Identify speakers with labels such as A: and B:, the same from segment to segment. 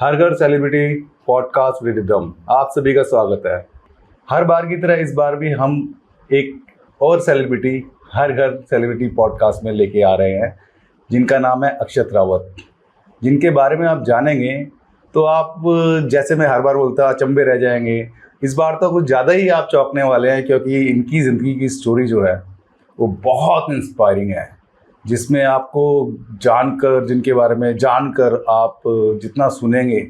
A: हर घर celebrity podcast with rhythm, आप सभी का स्वागत है। हर बार की तरह इस बार भी हम एक और सेलिब्रिटी हर घर सेलिब्रिटी पॉडकास्ट में लेके आ रहे हैं, जिनका नाम है अक्षत रावत, जिनके बारे में आप जानेंगे तो आप, जैसे मैं हर बार बोलता हूँ, अचंभे रह जाएंगे। इस बार तो कुछ ज़्यादा ही आप चौंकने वाले हैं, क्योंकि इनकी ज़िंदगी की स्टोरी जो है वो बहुत इंस्पायरिंग है, जिसमें आपको जानकर, जिनके बारे में जानकर आप जितना सुनेंगे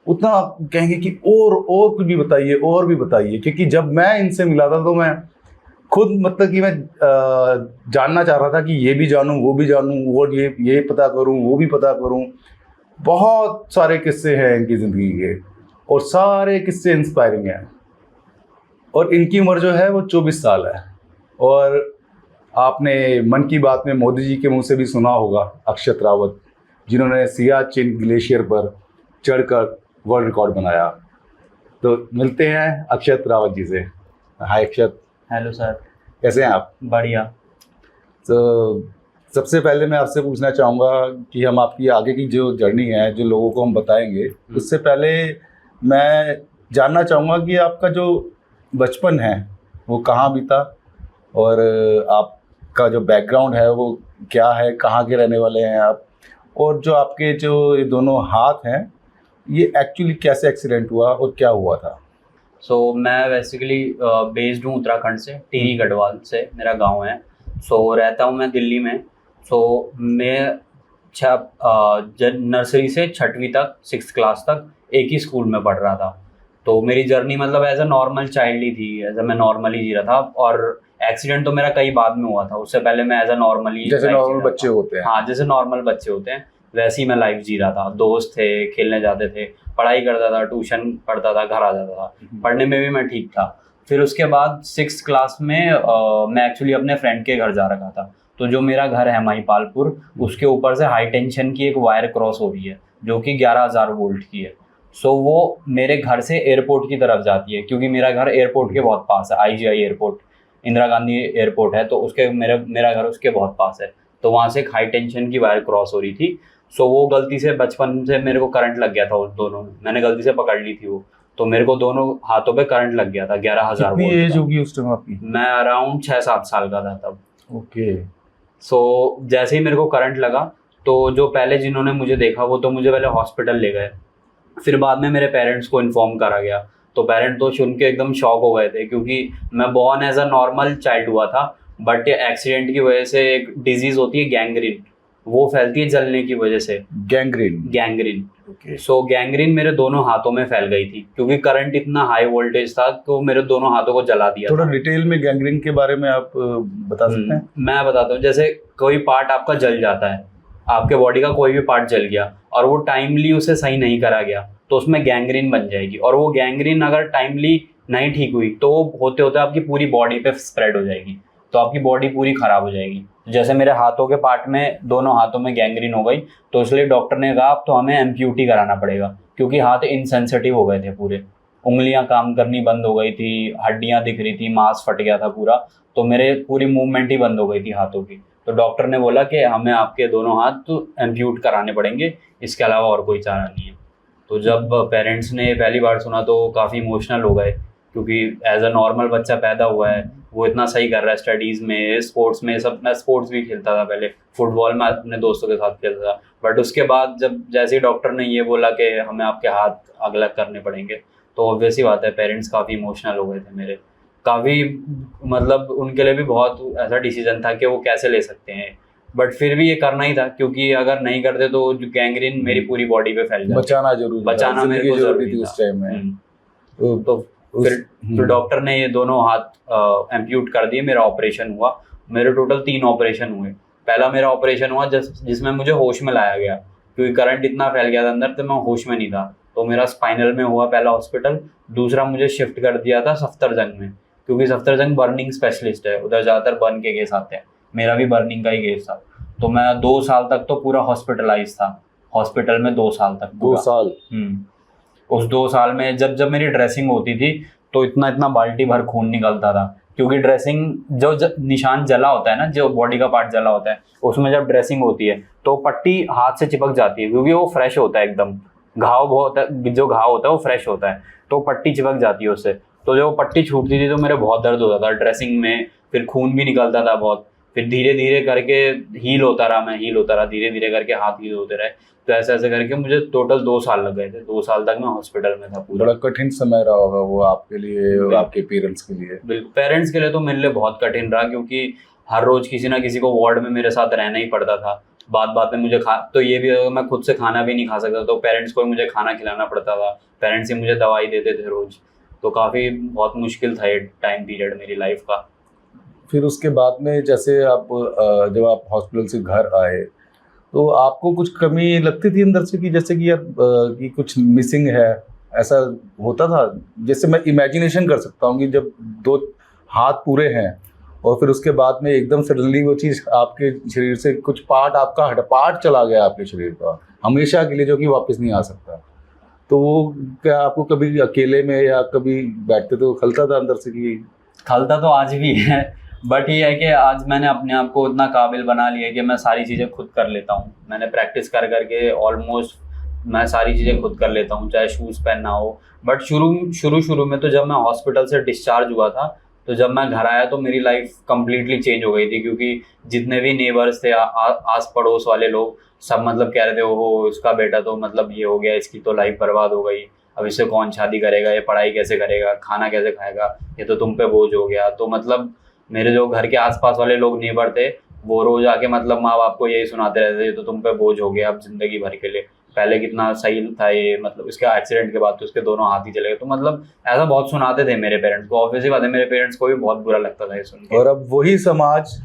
A: उतना कहेंगे कि और कुछ भी बताइए, और भी बताइए। क्योंकि जब मैं इनसे मिला था तो मैं खुद मतलब कि मैं जानना चाह रहा था कि ये भी जानूं, वो भी जानूं, और ये पता करूं, वो भी पता करूं। बहुत सारे किस्से हैं इनकी ज़िंदगी के, और सारे किस्से इंस्पायरिंग हैं। और इनकी उम्र जो है वो 24 साल है। और आपने मन की बात में मोदी जी के मुंह से भी सुना होगा, अक्षत रावत, जिन्होंने सियाचिन ग्लेशियर पर चढ़कर वर्ल्ड रिकॉर्ड बनाया। तो मिलते हैं अक्षत रावत जी से। हाय अक्षत।
B: हेलो सर,
A: कैसे हैं आप?
B: बढ़िया।
A: तो सबसे पहले मैं आपसे पूछना चाहूँगा कि हम आपकी आगे की जो जर्नी है, जो लोगों को हम बताएंगे, उससे पहले मैं जानना चाहूँगा कि आपका जो बचपन है वो कहाँ बीता, और आपका जो बैकग्राउंड है वो क्या है, कहाँ के रहने वाले हैं आप, और जो आपके जो ये दोनों हाथ हैं ये एक्चुअली कैसे एक्सीडेंट हुआ और क्या हुआ था?
B: मैं बेसिकली बेस्ड हूँ उत्तराखंड से, टिहरी गढ़वाल से मेरा गांव है। रहता हूँ मैं दिल्ली में। मैं नर्सरी से 6वीं तक, 6th क्लास तक एक ही स्कूल में पढ़ रहा था। तो मेरी जर्नी मतलब एज अ नॉर्मल चाइल्ड ही थी, एज अ मैं नॉर्मली जी रहा था। और एक्सीडेंट तो मेरा कई बाद में हुआ था, उससे पहले मैं एज अ नॉर्मली,
A: जैसे नॉर्मल बच्चे होते हैं।
B: हाँ, जैसे नॉर्मल बच्चे होते हैं वैसे ही मैं लाइफ जी रहा था। दोस्त थे, खेलने जाते थे, पढ़ाई करता था, ट्यूशन पढ़ता था, घर आ जाता था। पढ़ने में भी मैं ठीक था। फिर उसके बाद 6th क्लास में मैं एक्चुअली अपने फ्रेंड के घर जा रखा था। तो जो मेरा घर है महिपालपुर, उसके ऊपर से हाई टेंशन की एक वायर क्रॉस हो रही है, जो कि 11,000 वोल्ट की है। वो मेरे घर से एयरपोर्ट की तरफ जाती है, क्योंकि मेरा घर एयरपोर्ट के बहुत पास है। IGI airport, Indira Gandhi airport है, तो उसके मेरा घर उसके बहुत पास है। तो वहाँ से एक हाई टेंशन की वायर क्रॉस हो रही थी। वो गलती से बचपन से मेरे को करंट लग गया था। उस दोनों मैंने गलती से पकड़ ली थी वो, तो मेरे को दोनों हाथों पे करंट लग गया था 11,000 वोल्ट।
A: कितनी एज होगी उस टाइम आपकी?
B: मैं अराउंड 6-7 साल का था तब।
A: ओके।
B: जैसे ही मेरे को करंट लगा, तो जो पहले जिन्होंने मुझे देखा वो तो मुझे पहले हॉस्पिटल ले गए। फिर बाद में मेरे पेरेंट्स को इन्फॉर्म करा गया। तो पेरेंट तो सुन के एकदम शॉक हो गए थे, क्योंकि मैं born as a normal child हुआ था, बट एक्सीडेंट की वजह से एक डिजीज होती है गैंग्रीन, वो फैलती है जलने की वजह से। गैंग्रीन।
A: ओके।
B: गैंग्रीन मेरे दोनों हाथों में फैल गई थी, क्योंकि करंट इतना हाई वोल्टेज था तो मेरे दोनों हाथों को जला दिया।
A: थोड़ा डिटेल में गैंग्रीन के बारे में आप बता सकते हैं?
B: मैं बताता हूँ। जैसे कोई पार्ट आपका जल जाता है, आपके बॉडी का कोई भी पार्ट जल गया और वो टाइमली उसे सही नहीं करा गया, तो उसमें गैंग्रीन बन जाएगी। और वो गैंग्रीन अगर टाइमली नहीं ठीक हुई तो होते होते आपकी पूरी बॉडी पे स्प्रेड हो जाएगी, तो आपकी बॉडी पूरी खराब हो जाएगी। जैसे मेरे हाथों के पार्ट में, दोनों हाथों में गैंग्रीन हो गई, तो इसलिए डॉक्टर ने कहा अब तो हमें एम्प्यूटी कराना पड़ेगा, क्योंकि हाथ इनसेंसिटिव हो गए थे पूरे। उंगलियां काम करनी बंद हो गई थी, हड्डियां दिख रही थी, मांस फट गया था पूरा, तो मेरे पूरी मूवमेंट ही बंद हो गई थी हाथों की। तो डॉक्टर ने बोला कि हमें आपके दोनों हाथ तो एम्प्यूट कराने पड़ेंगे, इसके अलावा और कोई चारा नहीं है। तो जब पेरेंट्स ने पहली बार सुना तो काफ़ी इमोशनल हो गए, क्योंकि एज अ नॉर्मल बच्चा पैदा हुआ है, वो इतना सही कर रहा है स्टडीज़ में, स्पोर्ट्स में, सब। मैं स्पोर्ट्स भी खेलता था पहले, फुटबॉल में अपने दोस्तों के साथ खेलता था। बट उसके बाद जब जैसे ही डॉक्टर ने ये बोला कि हमें आपके हाथ अलग करने पड़ेंगे, तो ऑब्वियस ही बात है पेरेंट्स काफ़ी इमोशनल हो गए थे मेरे। काफ़ी मतलब उनके लिए भी बहुत ऐसा डिसीजन था कि वो कैसे ले सकते हैं, बट फिर भी ये करना ही था, क्योंकि अगर नहीं करते तो गैंग्रीन मेरी पूरी बॉडी पे फैल जाती। बचाना मेरे को जरूरी थी
A: उस टाइम में।
B: तो फिर डॉक्टर ने ये दोनों हाथ एम्प्यूट कर दिए, मेरा ऑपरेशन हुआ। मेरे टोटल 3 ऑपरेशन हुए। पहला मेरा ऑपरेशन हुआ जिसमें मुझे होश में लाया गया, क्योंकि करंट इतना फैल गया था अंदर, तो मैं होश में नहीं था। तो मेरा स्पाइनल में हुआ पहला हॉस्पिटल। दूसरा मुझे शिफ्ट कर दिया था सफ्दरजंग में, क्योंकि सफ्दरजंग बर्निंग स्पेशलिस्ट है, उधर ज़्यादातर बर्न के केस आते हैं। मेरा भी बर्निंग का ही केस था। तो मैं 2 साल तक तो पूरा हॉस्पिटलाइज था, हॉस्पिटल में 2 साल तक।
A: 2 साल?
B: उस 2 साल में जब मेरी ड्रेसिंग होती थी तो इतना बाल्टी भर खून निकलता था, क्योंकि ड्रेसिंग जो निशान जला होता है ना, जो बॉडी का पार्ट जला होता है, उसमें जब ड्रेसिंग होती है तो पट्टी हाथ से चिपक जाती है, क्योंकि वो फ्रेश होता है एकदम, घाव बहुत, जो घाव होता है वो फ्रेश होता है, तो पट्टी चिपक जाती है उससे। तो जब वो पट्टी छूटती थी तो मेरे बहुत दर्द होता था ड्रेसिंग में, फिर खून भी निकलता था बहुत। फिर धीरे धीरे करके हील होता रहा, धीरे धीरे करके हाथ हील होते रहे। तो ऐसे ऐसे करके मुझे टोटल 2 साल लग गए थे। 2 साल तक मैं हॉस्पिटल में था पूरा।
A: बड़ा कठिन समय रहा होगा वो आपके लिए और आपके पेरेंट्स के लिए।
B: बिल्कुल, पेरेंट्स के लिए तो मेरे लिए बहुत कठिन रहा, क्योंकि हर रोज किसी ना किसी को वार्ड में मेरे साथ रहना ही पड़ता था। बात बात में मुझे तो ये भी मैं खुद से खाना भी नहीं खा सकता, तो पेरेंट्स को ही मुझे खाना खिलाना पड़ता था। पेरेंट्स ही मुझे दवाई देते थे रोज। तो काफ़ी बहुत मुश्किल था ये टाइम पीरियड मेरी लाइफ का।
A: फिर उसके बाद में जैसे आप जब आप हॉस्पिटल से घर आए तो आपको कुछ कमी लगती थी अंदर से कि जैसे कि यार कि कुछ मिसिंग है, ऐसा होता था? जैसे मैं इमेजिनेशन कर सकता हूँ कि जब 2 हाथ पूरे हैं और फिर उसके बाद में एकदम सडनली वो चीज़ आपके शरीर से कुछ पार्ट चला गया आपके शरीर का हमेशा के लिए, जो कि वापस नहीं आ सकता। तो वो क्या आपको कभी अकेले में या कभी बैठते तो खलता था अंदर से कि?
B: खलता तो आज भी है, बट ये है कि आज मैंने अपने आप को इतना काबिल बना लिया कि मैं सारी चीज़ें खुद कर लेता हूँ। मैंने प्रैक्टिस कर करके ऑलमोस्ट मैं सारी चीज़ें खुद कर लेता हूँ, चाहे शूज़ पहनना हो। बट शुरू में तो जब मैं हॉस्पिटल से डिस्चार्ज हुआ था, तो जब मैं घर आया तो मेरी लाइफ कम्प्लीटली चेंज हो गई थी, क्योंकि जितने भी नेबर्स थे, आस पड़ोस वाले लोग सब मतलब कह रहे थे, ओहो इसका बेटा तो मतलब ये हो गया, इसकी तो लाइफ बर्बाद हो गई, अब इससे कौन शादी करेगा, ये पढ़ाई कैसे करेगा, खाना कैसे खाएगा, ये तो तुम पे बोझ हो गया। तो मतलब मेरे जो घर के आसपास वाले लोग नेबर थे, वो रोज आके मतलब माँ बाप को यही सुनाते रहते थे, ये तो तुम पे बोझ हो गया अब जिंदगी भर के लिए, पहले कितना सही था ये, मतलब इसके एक्सीडेंट के बाद तो उसके दोनों हाथ ही चले गए। तो मतलब ऐसा बहुत सुनाते थे मेरे पेरेंट्स को। ऑब्वियसली बात है, मेरे पेरेंट्स को भी बहुत बुरा लगता था ये सुन के।
A: और अब वही समाज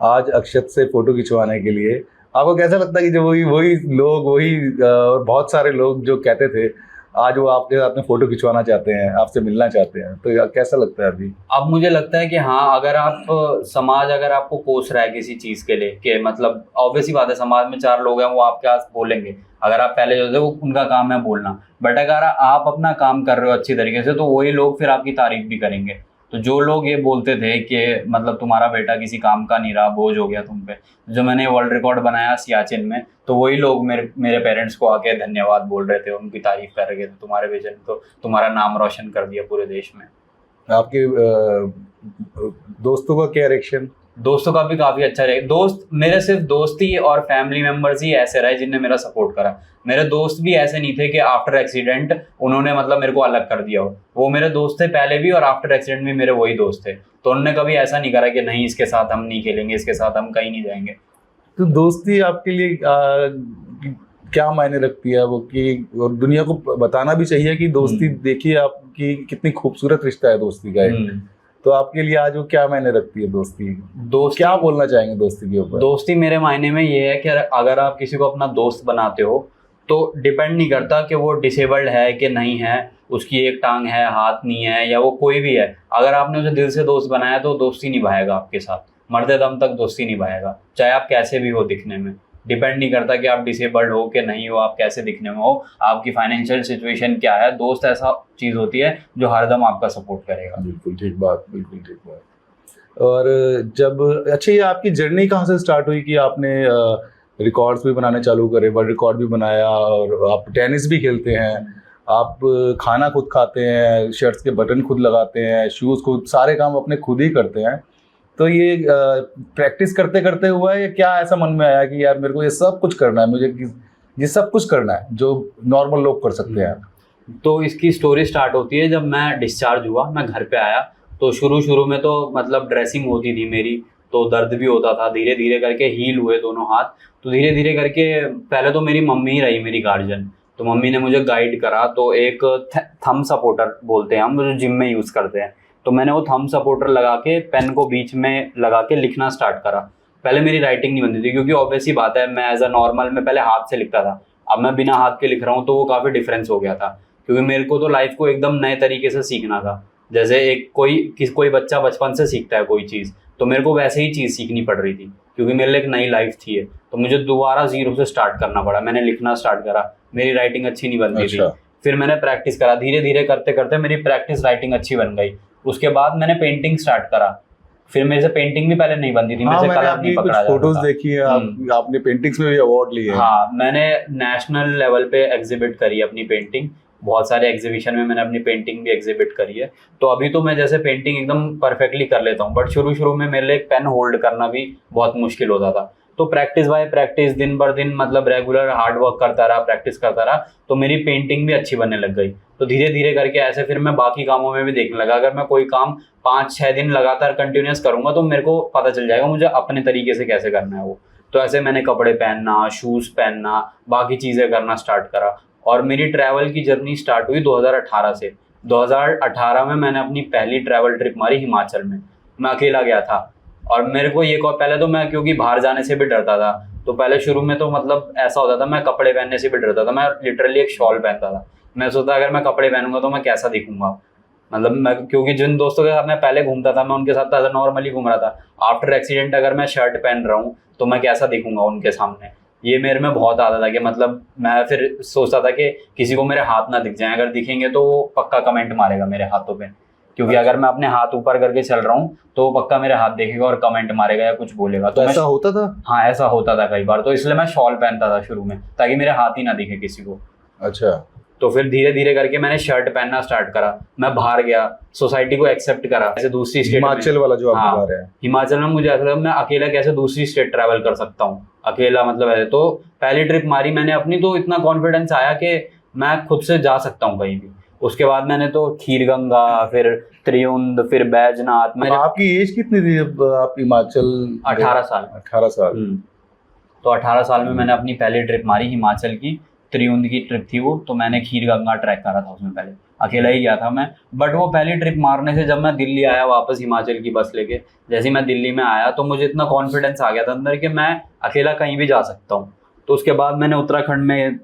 A: आज अक्षत से फोटो खिंचवाने के लिए, आपको कैसा लगता है कि जो वही लोग और बहुत सारे लोग जो कहते थे, आज वो आपके साथ में फोटो खिंचवाना चाहते हैं, आपसे मिलना चाहते हैं, तो कैसा लगता है अभी?
B: अब मुझे लगता है कि हाँ, अगर आप समाज अगर आपको कोस रहा है किसी चीज़ के लिए, कि मतलब ऑब्वियसली बात है, समाज में 4 लोग हैं, वो आपके पास बोलेंगे। अगर आप पहले जो थे वो उनका काम है बोलना, बट अगर आप अपना काम कर रहे हो अच्छी तरीके से, तो वही लोग फिर आपकी तारीफ भी करेंगे। तो जो लोग ये बोलते थे कि मतलब तुम्हारा बेटा किसी काम का नहीं रहा, बोझ हो गया तुम पे, जो मैंने वर्ल्ड रिकॉर्ड बनाया सियाचिन में, तो वही लोग मेरे पेरेंट्स को आके धन्यवाद बोल रहे थे, उनकी तारीफ कर रहे थे, तुम्हारे बेटे ने तो तुम्हारा नाम रोशन कर दिया पूरे देश में।
A: आपके दोस्तों का क्या रिएक्शन?
B: दोस्तों का भी काफ़ी अच्छा रहे। दोस्त मेरे सिर्फ दोस्ती और फैमिली मेम्बर्स ही ऐसे रहे जिनने मेरा सपोर्ट करा। मेरे दोस्त भी ऐसे नहीं थे कि आफ्टर एक्सीडेंट उन्होंने मतलब मेरे को अलग कर दिया हो। वो मेरे दोस्त थे पहले भी, और आफ्टर एक्सीडेंट भी मेरे वही दोस्त थे। तो उन्होंने कभी ऐसा नहीं करा कि नहीं इसके साथ हम नहीं खेलेंगे, इसके साथ हम कहीं नहीं जाएंगे।
A: तो दोस्ती आपके लिए क्या मायने रखती है वो, कि और दुनिया को बताना भी चाहिए कि दोस्ती, देखिए आपकी कितनी खूबसूरत रिश्ता है दोस्ती का एक। तो आपके लिए आज वो क्या मायने रखती है दोस्ती क्या बोलना चाहेंगे दोस्ती के ऊपर?
B: दोस्ती मेरे मायने में ये है कि अगर आप किसी को अपना दोस्त बनाते हो, तो डिपेंड नहीं करता कि वो डिसेबल्ड है कि नहीं है, उसकी एक टांग है, हाथ नहीं है, या वो कोई भी है। अगर आपने उसे दिल से दोस्त बनाया तो दोस्ती निभाएगा आपके साथ, मरते दम तक दोस्ती निभाएगा, चाहे आप कैसे भी हो दिखने में। डिपेंड नहीं करता कि आप डिसेबल्ड हो कि नहीं हो, आप कैसे दिखने में हो, आपकी फाइनेंशियल सिचुएशन क्या है। दोस्त ऐसा चीज़ होती है जो हरदम आपका सपोर्ट करेगा।
A: बिल्कुल ठीक बात, बिल्कुल ठीक बात। और जब अच्छा, ये आपकी जर्नी कहाँ से स्टार्ट हुई कि आपने रिकॉर्ड्स भी बनाने चालू करे, वर्ल्ड रिकॉर्ड भी बनाया, और आप टेनिस भी खेलते हैं, आप खाना खुद खाते हैं, शर्ट्स के बटन खुद लगाते हैं, शूज़ खुद, सारे काम अपने खुद ही करते हैं। तो ये प्रैक्टिस करते करते हुआ है, या क्या ऐसा मन में आया कि यार मेरे को ये सब कुछ करना है, मुझे ये सब कुछ करना है जो नॉर्मल लोग कर सकते हैं?
B: तो इसकी स्टोरी स्टार्ट होती है जब मैं डिस्चार्ज हुआ, मैं घर पे आया। तो शुरू में तो मतलब ड्रेसिंग होती थी मेरी, तो दर्द भी होता था। धीरे धीरे करके हील हुए दोनों हाथ। तो धीरे धीरे करके पहले तो मेरी मम्मी ही रही मेरी गार्जियन, तो मम्मी ने मुझे गाइड करा। तो एक थंब सपोर्टर बोलते हैं हम, जो जिम में यूज़ करते हैं, तो मैंने वो थंब सपोर्टर लगा के पेन को बीच में लगा के लिखना स्टार्ट करा। पहले मेरी राइटिंग नहीं बनती थी, क्योंकि ऑब्वियसली बात है, मैं एज अ नॉर्मल में पहले हाथ से लिखता था, अब मैं बिना हाथ के लिख रहा हूँ, तो वो काफ़ी डिफरेंस हो गया था। क्योंकि मेरे को तो लाइफ को एकदम नए तरीके से सीखना था। जैसे कोई बच्चा बचपन से सीखता है कोई चीज़, तो मेरे को वैसे ही चीज़ सीखनी पड़ रही थी, क्योंकि मेरे लिए एक नई लाइफ थी। तो मुझे दोबारा जीरो से स्टार्ट करना पड़ा। मैंने लिखना स्टार्ट करा, मेरी राइटिंग अच्छी नहीं बनती थी। फिर मैंने प्रैक्टिस करा, धीरे धीरे करते करते मेरी प्रैक्टिस राइटिंग अच्छी बन गई। उसके बाद मैंने पेंटिंग स्टार्ट करा, फिर मेरे से पेंटिंग भी पहले नहीं बनती थी, मेरे से
A: मैंने
B: कलर नहीं
A: आपकी
B: पकड़ा
A: कुछ
B: जाता
A: फोटोज
B: था।
A: देखी है, आपने पेंटिंग्स में भी अवार्ड लिए हैं।
B: हाँ, मैंने नेशनल लेवल पे एग्जिबिट करी है अपनी पेंटिंग, बहुत सारे एग्जीबिशन में मैंने अपनी पेंटिंग भी एग्जिबिट करी है। तो अभी तो मैं जैसे पेंटिंग एकदम परफेक्टली कर लेता हूँ, बट शुरू शुरू में मेरे लिए एक पेन होल्ड करना भी बहुत मुश्किल होता था। तो प्रैक्टिस बाय प्रैक्टिस, दिन भर दिन मतलब रेगुलर हार्ड वर्क करता रहा, प्रैक्टिस करता रहा, तो मेरी पेंटिंग भी अच्छी बनने लग गई। तो धीरे धीरे करके ऐसे फिर मैं बाकी कामों में भी देखने लगा, अगर मैं कोई काम 5-6 दिन लगातार कंटिन्यूस करूंगा तो मेरे को पता चल जाएगा मुझे अपने तरीके से कैसे करना है वो। तो ऐसे मैंने कपड़े पहनना, शूज़ पहनना, बाकी चीज़ें करना स्टार्ट करा। और मेरी ट्रैवल की जर्नी स्टार्ट हुई 2018 से। 2018 में मैंने अपनी पहली ट्रैवल ट्रिप मारी हिमाचल में। मैं अकेला गया था, और मेरे को ये पहले तो मैं क्योंकि बाहर जाने से भी डरता था, तो पहले शुरू में तो मतलब ऐसा होता था, मैं कपड़े पहनने से भी डरता था। मैं लिटरली एक शॉल पहनता था। मैं सोचता अगर मैं कपड़े पहनूंगा तो मैं कैसा दिखूंगा, मतलब मैं क्योंकि जिन दोस्तों के साथ मैं पहले घूमता था मैं उनके साथ तो नॉर्मली घूम रहा था। आफ्टर एक्सीडेंट अगर मैं शर्ट पहन रहा हूँ तो मैं कैसा दिखूंगा उनके सामने, ये मेरे में बहुत आता था कि मतलब मैं फिर सोचता था कि किसी को मेरे हाथ ना दिख जाए, अगर दिखेंगे तो वो पक्का कमेंट मारेगा मेरे हाथों पे, क्योंकि अगर मैं अपने हाथ ऊपर करके चल रहा हूँ तो वो पक्का मेरे हाथ देखेगा और कमेंट मारेगा या कुछ बोलेगा। तो
A: ऐसा होता था?
B: हाँ, ऐसा होता था कई बार, तो इसलिए मैं शॉल पहनता था शुरू में ताकि मेरे हाथ ही ना दिखे किसी को।
A: अच्छा।
B: तो फिर धीरे धीरे करके मैंने शर्ट पहनना स्टार्ट करा, मैं बाहर गया, सोसाइटी को एक्सेप्ट करा। ऐसे दूसरी स्टेट,
A: हिमाचल वाला जो आप बता रहे हैं,
B: हिमाचल में मुझे ऐसा लगा मैं अकेला कैसे दूसरी स्टेट ट्रैवल कर सकता हूँ अकेला, मतलब ऐसे। तो पहली ट्रिप मारी मैंने अपनी, तो इतना कॉन्फिडेंस आया कि मैं खुद से जा सकता हूँ कहीं भी। उसके बाद मैंने तो खीरगंगा, फिर त्रियुंद, फिर बैजनाथ।
A: आपकी एज कितनी थी जब आप हिमाचल?
B: 18 साल।
A: 18 साल।
B: तो 18 साल में मैंने अपनी पहली ट्रिप मारी हिमाचल की, त्रियुंद की ट्रिप थी वो। तो मैंने खीरगंगा ट्रैक करा था उसमें, पहले अकेला ही गया था मैं। बट वो पहली ट्रिप मारने से जब मैं दिल्ली आया वापस हिमाचल की बस लेके, जैसे ही मैं दिल्ली में आया तो मुझे इतना कॉन्फिडेंस आ गया था अंदर कि मैं अकेला कहीं भी जा सकता हूँ। तो उसके बाद मैंने उत्तराखंड में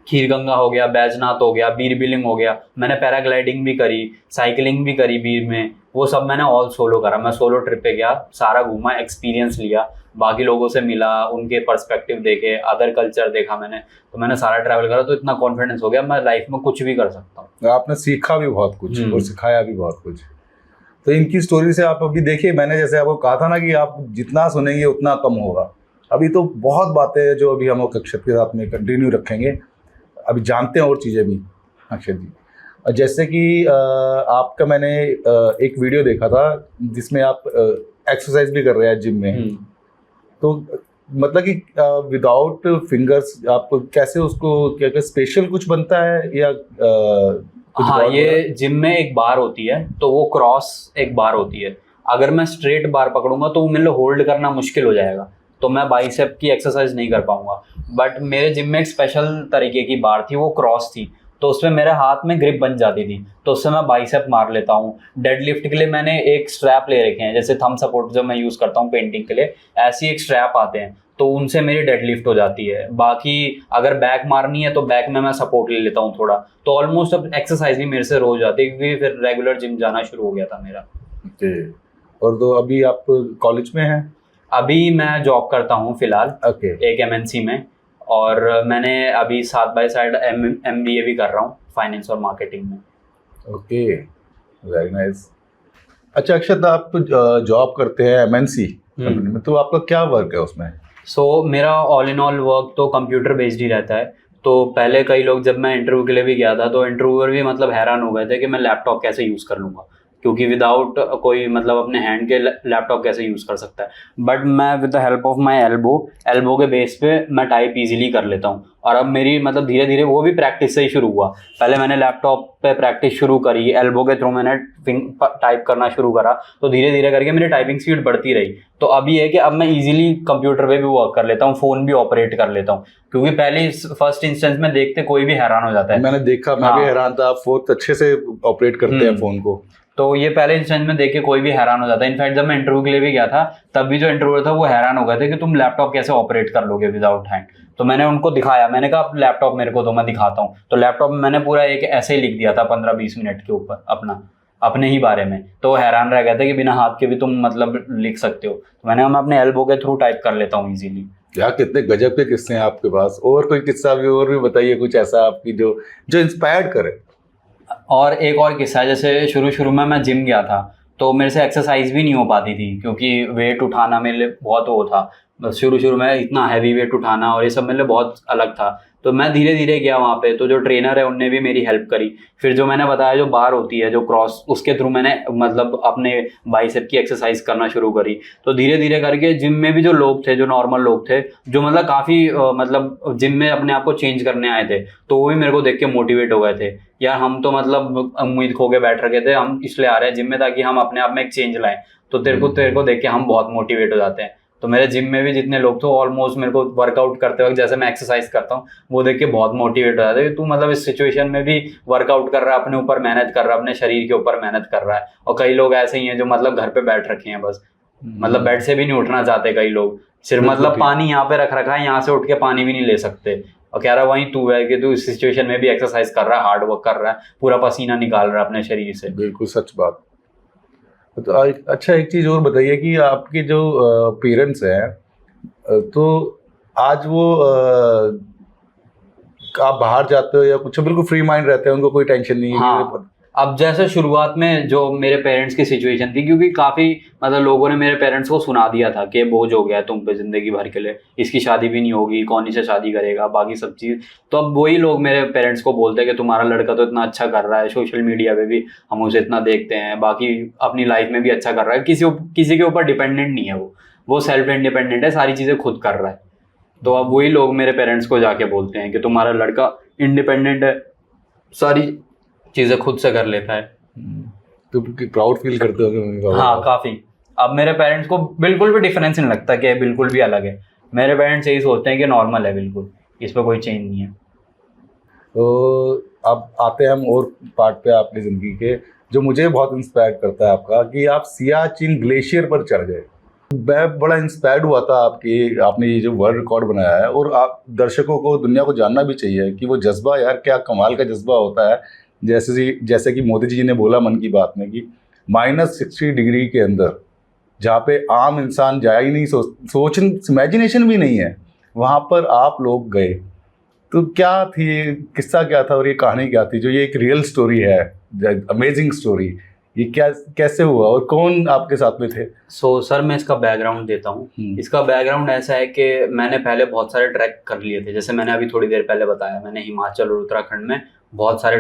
B: खीरगंगा हो गया, बैजनाथ हो गया, बीर बिलिंग हो गया, मैंने पैराग्लाइडिंग भी करी, साइकिलिंग भी करी बीर में। वो सब मैंने ऑल सोलो करा। मैं सोलो ट्रिप पे गया, सारा घूमा, एक्सपीरियंस लिया, बाकी लोगों से मिला, उनके पर्सपेक्टिव देखे, अदर कल्चर देखा मैंने। तो मैंने सारा ट्रैवल करा, तो इतना कॉन्फिडेंस हो गया मैं लाइफ में कुछ भी कर सकता हूँ।
A: आपने सीखा भी बहुत कुछ और सिखाया भी बहुत कुछ। तो इनकी स्टोरी से आप अभी देखिए, मैंने जैसे आपको कहा था ना कि आप जितना सुनेंगे उतना कम होगा। अभी तो बहुत बातें हैं जो अभी हम अक्षत के साथ में कंटिन्यू रखेंगे, अभी जानते हैं और चीज़ें भी अक्षत जी। जैसे कि आपका मैंने एक वीडियो देखा था जिसमें आप एक्सरसाइज भी कर रहे हैं जिम में। तो मतलब कि विदाउट फिंगर्स आप कैसे उसको, क्या स्पेशल कुछ बनता है या कुछ?
B: हाँ, ये जिम में एक बार होती है, तो वो क्रॉस एक बार होती है। अगर मैं स्ट्रेट बार पकड़ूंगा तो मेरे लिए होल्ड करना मुश्किल हो जाएगा, तो मैं बाइसेप की एक्सरसाइज नहीं कर पाऊंगा। बट मेरे जिम में एक स्पेशल तरीके की बार थी, वो क्रॉस थी, तो उसमें मेरे हाथ में ग्रिप बन जाती थी, तो उससे मैं बाइसेप मार लेता हूँ। डेडलिफ्ट के लिए मैंने एक स्ट्रैप ले रखे हैं, जैसे थंब सपोर्ट जो मैं यूज़ करता हूँ पेंटिंग के लिए, ऐसी एक स्ट्रैप आते हैं, तो उनसे मेरी डेडलिफ्ट हो जाती है। बाकी अगर बैक मारनी है तो बैक में मैं सपोर्ट ले लेता हूँ थोड़ा। तो ऑलमोस्ट अब एक्सरसाइज भी मेरे से रोज जाती है, क्योंकि फिर रेगुलर जिम जाना शुरू हो गया था मेरा।
A: और तो अभी आप कॉलेज में हैं?
B: अभी मैं जॉब करता हूँ फिलहाल एक MNC में, और मैंने अभी साथ बाय साइड MBA भी कर रहा हूँ फाइनेंस और मार्केटिंग में।
A: Okay, very nice. अच्छा अक्षत, आप जॉब करते हैं MNC कंपनी में, तो आपका क्या वर्क है उसमें?
B: मेरा ऑल इन ऑल वर्क तो कंप्यूटर बेस्ड ही रहता है। तो पहले कई लोग, जब मैं इंटरव्यू के लिए भी गया था तो इंटरव्यूअर भी मतलब हैरान हो गए थे कि मैं लैपटॉप कैसे यूज़ कर लूँगा, क्योंकि विदाउट कोई मतलब अपने हैंड के लैपटॉप कैसे यूज़ कर सकता है। बट मैं with the help of my elbow के बेस पे मैं टाइप इजीली कर लेता हूँ। और अब मेरी मतलब धीरे धीरे वो भी प्रैक्टिस से ही शुरू हुआ। पहले मैंने लैपटॉप पे प्रैक्टिस शुरू करी, एल्बो के थ्रू मैंने टाइप करना शुरू करा, तो धीरे धीरे करके मेरी टाइपिंग स्पीड बढ़ती रही। तो अभी है कि अब मैं इजीली कंप्यूटर पे भी वर्क कर लेता हूँ, फ़ोन भी ऑपरेट कर लेता हूँ, क्योंकि पहले फर्स्ट इंस्टेंस में देखते कोई भी हैरान हो जाता है।
A: मैंने देखा, मैं भी हैरान था, आप बहुत अच्छे से ऑपरेट करते हैं फ़ोन को।
B: तो ये पहले इंस्टेंस में देख के कोई भी हैरान हो जाता है। इनफैक्ट जब मैं इंटरव्यू के लिए भी गया था तब भी जो इंटरव्यूअर था वो हैरान हो गए थे कि तुम लैपटॉप कैसे ऑपरेट कर लोगे विदाउट हैंड। तो मैंने उनको दिखाया, मैंने कहा आप लैपटॉप मेरे को दो, मैं दिखाता हूँ। तो लैपटॉप में मैंने पूरा एक ऐसे ही लिख दिया था 15-20 मिनट के ऊपर अपने ही बारे में। तो वो हैरान रह गए थे कि बिना हाथ के भी तुम मतलब लिख सकते हो। तो मैं अपने एल्बो के थ्रू टाइप कर लेता हूँ ईजिली।
A: यार कितने गजब के किस्से हैं आपके पास। और कोई किस्सा भी और भी बताइए, कुछ ऐसा आपकी जो इंस्पायर्ड करे।
B: और एक और किस्सा है, जैसे शुरू में मैं जिम गया था, तो मेरे से एक्सरसाइज भी नहीं हो पाती थी, क्योंकि वेट उठाना मेरे लिए बहुत वो था। शुरू में इतना हैवी वेट उठाना और ये सब मेरे लिए बहुत अलग था। तो मैं धीरे धीरे गया वहाँ पे, तो जो ट्रेनर है उनने भी मेरी हेल्प करी। फिर जो मैंने बताया जो बार होती है जो क्रॉस, उसके थ्रू मैंने मतलब अपने बाइसेप की एक्सरसाइज करना शुरू करी। तो धीरे धीरे करके जिम में भी जो लोग थे, जो नॉर्मल लोग थे, जो मतलब काफ़ी मतलब जिम में अपने आप को चेंज करने आए थे, तो वो भी मेरे को देख के मोटिवेट हो गए थे। यार हम तो मतलब उम्मीद खो के बैठ रखे थे, हम इसलिए आ रहे हैं जिम में ताकि हम अपने आप में एक चेंज लाएं। तो तेरे को देख के हम बहुत मोटिवेट हो जाते हैं। तो मेरे जिम में भी जितने लोग थे ऑलमोस्ट मेरे को वर्कआउट करते वक्त जैसे मैं एक्सरसाइज करता हूँ वो देख के बहुत मोटिवेट हो जाता है कि तू मतलब इस सिचुएशन में भी वर्कआउट कर रहा है, अपने ऊपर मेहनत कर रहा है, अपने शरीर के ऊपर मेहनत कर रहा है। और कई लोग ऐसे ही हैं जो मतलब घर पे बैठ रखे हैं, बस मतलब बेड से भी नहीं उठना चाहते कई लोग, सिर्फ मतलब पानी यहाँ पे रख रखा है, यहाँ से उठ के पानी भी नहीं ले सकते। और कह रहा है वहीं तू है कि तू इस सिचुएशन में भी एक्सरसाइज कर रहा है, हार्ड वर्क कर रहा है, पूरा पसीना निकाल रहा है अपने शरीर से।
A: बिल्कुल सच बात। तो अच्छा एक चीज़ और बताइए कि आपके जो पेरेंट्स हैं, तो आज वो आप बाहर जाते हो या कुछ बिल्कुल फ्री माइंड रहते हैं, उनको कोई टेंशन नहीं है?
B: हाँ, अब जैसे शुरुआत में जो मेरे पेरेंट्स की सिचुएशन थी, क्योंकि काफ़ी मतलब लोगों ने मेरे पेरेंट्स को सुना दिया था कि बोझ हो गया है तुम पे ज़िंदगी भर के लिए, इसकी शादी भी नहीं होगी, कौन इसे शादी करेगा, बाकी सब चीज़। तो अब वही लोग मेरे पेरेंट्स को बोलते हैं कि तुम्हारा लड़का तो इतना अच्छा कर रहा है, सोशल मीडिया पे भी हम उसे इतना देखते हैं, बाकी अपनी लाइफ में भी अच्छा कर रहा है, किसी के ऊपर डिपेंडेंट नहीं है, वो सेल्फ इंडिपेंडेंट है, सारी चीज़ें खुद कर रहा है। तो अब वही लोग मेरे पेरेंट्स को जाके बोलते हैं कि तुम्हारा लड़का इंडिपेंडेंट है, सारी चीज़ें खुद से कर लेता है।
A: तो प्राउड फील करते हो?
B: हाँ, काफ़ी। अब मेरे पेरेंट्स को बिल्कुल भी डिफरेंस नहीं लगता कि बिल्कुल भी अलग है। मेरे पेरेंट्स यही सोचते हैं कि नॉर्मल है, बिल्कुल इस पर कोई चेंज नहीं है।
A: तो अब आते हैं हम और पार्ट पे आपकी ज़िंदगी के, जो मुझे बहुत इंस्पायर करता है आपका, कि आप सियाचिन ग्लेशियर पर चढ़ गए। मैं बड़ा इंस्पायर्ड हुआ था आपने ये जो वर्ल्ड रिकॉर्ड बनाया है, और आप दर्शकों को, दुनिया को जानना भी चाहिए कि वो जज्बा, यार क्या कमाल का जज्बा होता है। जैसे कि मोदी जी ने बोला मन की बात में कि -60 डिग्री के अंदर, जहाँ पे आम इंसान जा ही नहीं, सोच इमेजिनेशन भी नहीं है, वहाँ पर आप लोग गए। तो क्या थी ये किस्सा, क्या था और ये कहानी क्या थी, जो ये एक रियल स्टोरी है, अमेजिंग स्टोरी, ये क्या कैसे हुआ और कौन आपके साथ में थे?
B: सर मैं इसका बैकग्राउंड देता हूँ। इसका बैकग्राउंड ऐसा है कि मैंने पहले बहुत सारे ट्रैक कर लिए थे, जैसे मैंने अभी थोड़ी देर पहले बताया, मैंने हिमाचल और उत्तराखंड में बहुत सारे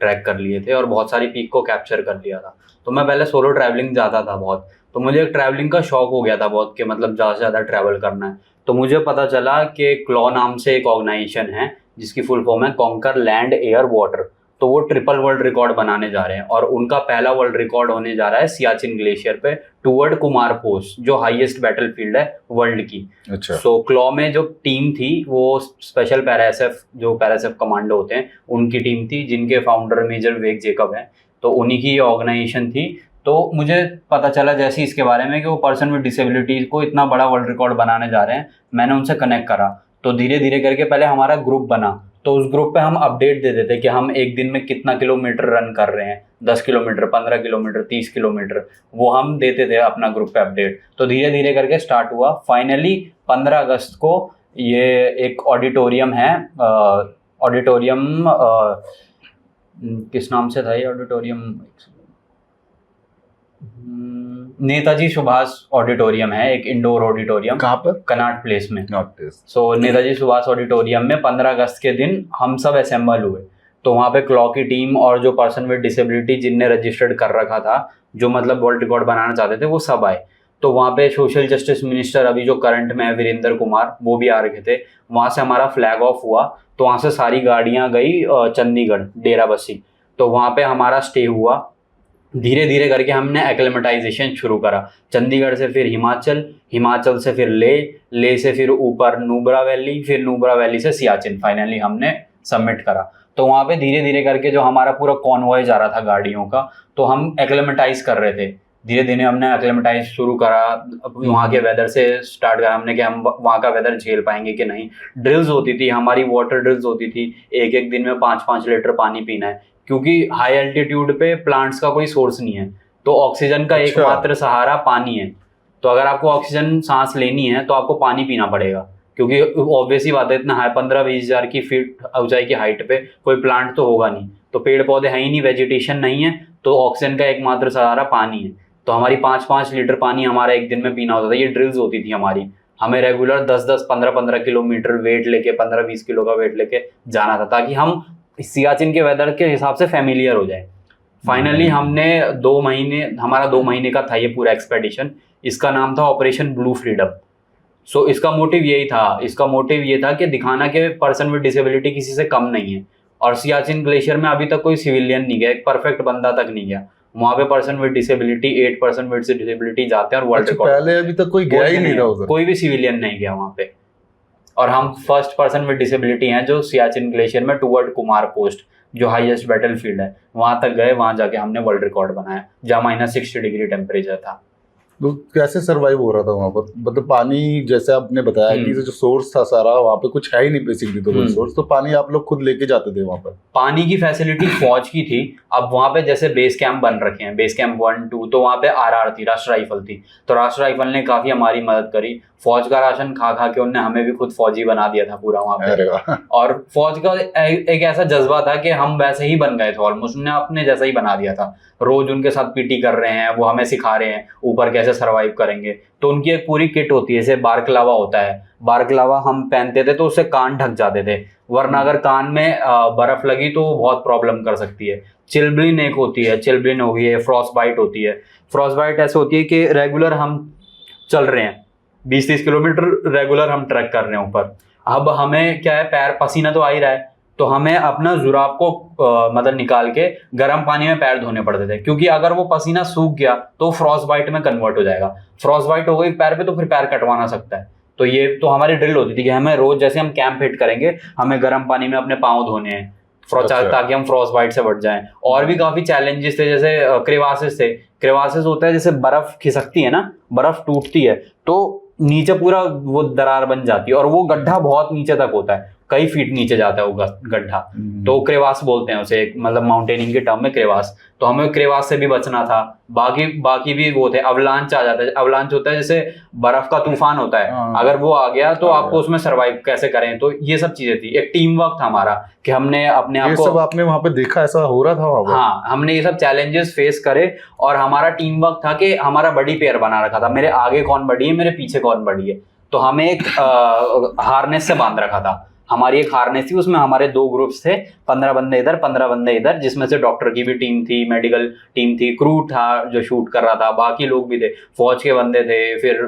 B: ट्रैक कर लिए थे और बहुत सारी पीक को कैप्चर कर लिया था। तो मैं पहले सोलो ट्रैवलिंग जाता था बहुत, तो मुझे ट्रैवलिंग का शौक हो गया था बहुत, कि मतलब ज़्यादा से ज़्यादा ट्रैवल करना है। तो मुझे पता चला कि क्लॉ नाम से एक ऑर्गेनाइजेशन है जिसकी फुल फॉर्म है कॉन्कर लैंड एयर वाटर। तो वो ट्रिपल वर्ल्ड रिकॉर्ड बनाने जा रहे हैं और उनका पहला वर्ल्ड रिकॉर्ड होने जा रहा है सियाचिन ग्लेशियर पे टूवर्ड कुमार पोस्ट, जो हाईएस्ट बैटलफील्ड है वर्ल्ड की।
A: अच्छा।
B: सो क्लॉ में जो टीम थी वो स्पेशल पैराएसएफ, जो पैराएसएफ कमांडो होते हैं उनकी टीम थी, जिनके फाउंडर मेजर वेग जेकब हैं। तो उन्हीं की ऑर्गेनाइजेशन थी। तो मुझे पता चला जैसे इसके बारे में कि वो पर्सन विद डिसेबिलिटी को इतना बड़ा वर्ल्ड रिकॉर्ड बनाने जा रहे हैं, मैंने उनसे कनेक्ट करा। तो धीरे धीरे करके पहले हमारा ग्रुप बना, तो उस ग्रुप पे हम अपडेट दे देते कि हम एक दिन में कितना किलोमीटर रन कर रहे हैं, 10 किलोमीटर, 15 किलोमीटर, 30 किलोमीटर, वो हम देते थे अपना ग्रुप पे अपडेट। तो धीरे धीरे करके स्टार्ट हुआ। फाइनली 15 अगस्त को ये एक ऑडिटोरियम है, ऑडिटोरियम किस नाम से था ये ऑडिटोरियम, नेताजी सुभाष ऑडिटोरियम है, एक इंडोर ऑडिटोरियम।
A: कहाँ पर?
B: कनाट प्लेस में।
A: सो
B: नेताजी सुभाष ऑडिटोरियम में 15 अगस्त के दिन हम सब असेंबल हुए। तो वहाँ पे क्लॉ की टीम और जो पर्सन विद डिसेबिलिटी जिनने रजिस्टर्ड कर रखा था, जो मतलब वर्ल्ड रिकॉर्ड बनाना चाहते थे, वो सब आए। तो वहाँ पे सोशल जस्टिस मिनिस्टर अभी जो करंट में है वीरेंद्र कुमार, वो भी आ रखे थे। वहाँ से हमारा फ्लैग ऑफ हुआ, तो वहाँ से सारी गाड़ियाँ गई चंडीगढ़ डेराबस्सी। तो वहाँ पे हमारा स्टे हुआ। धीरे धीरे करके हमने एक्लेमेटाइजेशन शुरू करा। चंडीगढ़ से फिर हिमाचल, हिमाचल से फिर ले से फिर ऊपर नुब्रा वैली, फिर नुब्रा वैली से सियाचिन फाइनली हमने सबमिट करा। तो वहाँ पे धीरे धीरे करके जो हमारा पूरा कॉन्वॉय जा रहा था गाड़ियों का, तो हम एक्लेमेटाइज कर रहे थे। धीरे धीरे हमने एक्लेमेटाइज शुरू करा। वहाँ के वेदर से स्टार्ट करा हमने कि हम वहाँ का वेदर झेल पाएंगे कि नहीं। ड्रिल्स होती थी हमारी, वाटर ड्रिल्स होती थी, एक एक दिन में 5-5 लीटर पानी पीना है, क्योंकि हाई एल्टीट्यूड पे प्लांट्स का कोई सोर्स नहीं है, तो ऑक्सीजन का एकमात्र सहारा पानी है। तो अगर आपको ऑक्सीजन सांस लेनी है तो आपको पानी पीना पड़ेगा, क्योंकि ऑब्वियसली बात है, इतना हाई 15-20 हज़ार की फीट ऊंचाई की हाइट पे कोई प्लांट तो होगा नहीं, तो पेड़ पौधे हैं ही नहीं, वेजिटेशन नहीं है, तो ऑक्सीजन का एकमात्र सहारा पानी है। तो हमारी 5-5 लीटर पानी हमारा एक दिन में पीना होता था। ये ड्रिल्स होती थी हमारी, हमें रेगुलर 10-10, 15-15 किलोमीटर वेट लेके, 15-20 किलो का वेट लेके जाना था, ताकि हम सियाचिन के वेदर के हिसाब से फेमिलियर हो जाए। फाइनली हमने 2 महीने, हमारा 2 महीने का था ये पूरा एक्सपेडिशन। इसका नाम था ऑपरेशन ब्लू फ्रीडम। सो इसका मोटिव ये था कि दिखाना कि पर्सन विद डिसेबिलिटी किसी से कम नहीं है। और सियाचिन ग्लेशियर में अभी तक कोई सिविलियन नहीं गया, एक परफेक्ट बंदा तक नहीं गया। वहाँ पे person with disability, 8% with disability जाते हैं और वर्ल्ड रिकॉर्ड।
A: पहले अभी तक कोई गया ही नहीं था उधर,
B: कोई भी सिविलियन नहीं गया वहाँ पे। और हम फर्स्ट पर्सन विद डिसेबिलिटी हैं जो सियाचिन ग्लेशियर में टूवर्ड कुमार पोस्ट, जो हाईएस्ट बैटलफील्ड है, वहां तक गए। वहां जाके हमने वर्ल्ड रिकॉर्ड बनाया, जहाँ -60 डिग्री टेम्परेचर था।
A: तो कैसे सरवाइव हो रहा था वहां पर? मतलब पानी, जैसे आपने बताया कि जो सोर्स था सारा वहां पे कुछ है ही नहीं बेसिकली, तो कोई सोर्स, तो पानी आप लोग खुद लेके जाते थे वहां पर?
B: पानी की फैसिलिटी फौज की थी। अब वहां पे जैसे बेस कैंप बन रखे हैं, बेस कैंप 1, 2, तो वहां पे आरआर थी, राष्ट्र राइफल थी। तो राष्ट्र राइफल ने काफी हमारी मदद करी। फौज का राशन खा खा के उनने हमें भी खुद फौजी बना दिया था पूरा वहां पे। और फौज का एक ऐसा जज्बा था कि हम वैसे ही बन गए थे ऑलमोस्ट, उन्हें अपने जैसा ही बना दिया था। रोज उनके साथ पीटी कर रहे हैं, वो हमें सिखा रहे हैं ऊपर कैसे सरवाइव करेंगे। तो उनकी एक पूरी किट होती है, जैसे बारकलावा होता है, बारकलावा हम पहनते थे तो उससे कान ढक जाते थे, वरना अगर कान में बर्फ लगी तो बहुत प्रॉब्लम कर सकती है। चिल्बलिन एक होती है, चिल्बलिन हो गई है। फ्रॉस्ट बाइट होती है। फ्रॉस्ट बाइट ऐसे होती है कि रेगुलर हम चल रहे हैं 20-30 किलोमीटर, रेगुलर हम ट्रैक कर रहे हैं ऊपर। अब हमें क्या है, पैर पसीना तो आ ही रहा है, तो हमें अपना जुराब को मतलब निकाल के गर्म पानी में पैर धोने पड़ते थे, क्योंकि अगर वो पसीना सूख गया तो फ्रॉस्ट बाइट में कन्वर्ट हो जाएगा। फ्रॉस्ट बाइट हो गई पैर पे तो फिर पैर कटवाना सकता है। तो ये तो हमारी ड्रिल होती थी कि हमें रोज जैसे हम कैंप हिट करेंगे, हमें गर्म पानी में अपने पाँव धोने हैं ताकि हम फ्रॉस्ट बाइट से बच जाएं। और भी काफी चैलेंजेस थे, जैसे क्रेवासिस थे। क्रेवासिस होता है जैसे बर्फ खिसकती है ना, बर्फ टूटती है तो नीचे पूरा वो दरार बन जाती है, और वो गड्ढा बहुत नीचे तक होता है, कई फीट नीचे जाता है वो गड्ढा। तो क्रेवास बोलते हैं उसे, मतलब माउंटेनिंग के टर्म में क्रेवास। तो हमें क्रेवास से भी बचना था। बाकी भी वो थे, अवलांच आ जाता है। अवलांच होता है जैसे बर्फ का तूफान होता है, अगर वो आ गया तो आपको उसमें सरवाइव कैसे करें। तो ये सब चीजें थी, एक टीम वर्क था हमारा कि हमने अपने आप को,
A: सब आपने वहां पे देखा, ऐसा हो रहा था वहां पर?
B: हाँ, हमने ये सब चैलेंजेस फेस करे। और हमारा टीम वर्क था कि हमारा बडी पेयर बना रखा था, मेरे आगे कौन बड़ी है, मेरे पीछे कौन बड़ी है। तो हमें एक हार्नेस से बांध रखा था। हमारी एक हार्नेस थी, उसमें हमारे 2 ग्रुप्स थे, 15 बंदे इधर, 15 बंदे इधर, जिसमें से डॉक्टर की भी टीम थी, मेडिकल टीम थी, क्रू था जो शूट कर रहा था, बाकी लोग भी थे, फौज के बंदे थे, फिर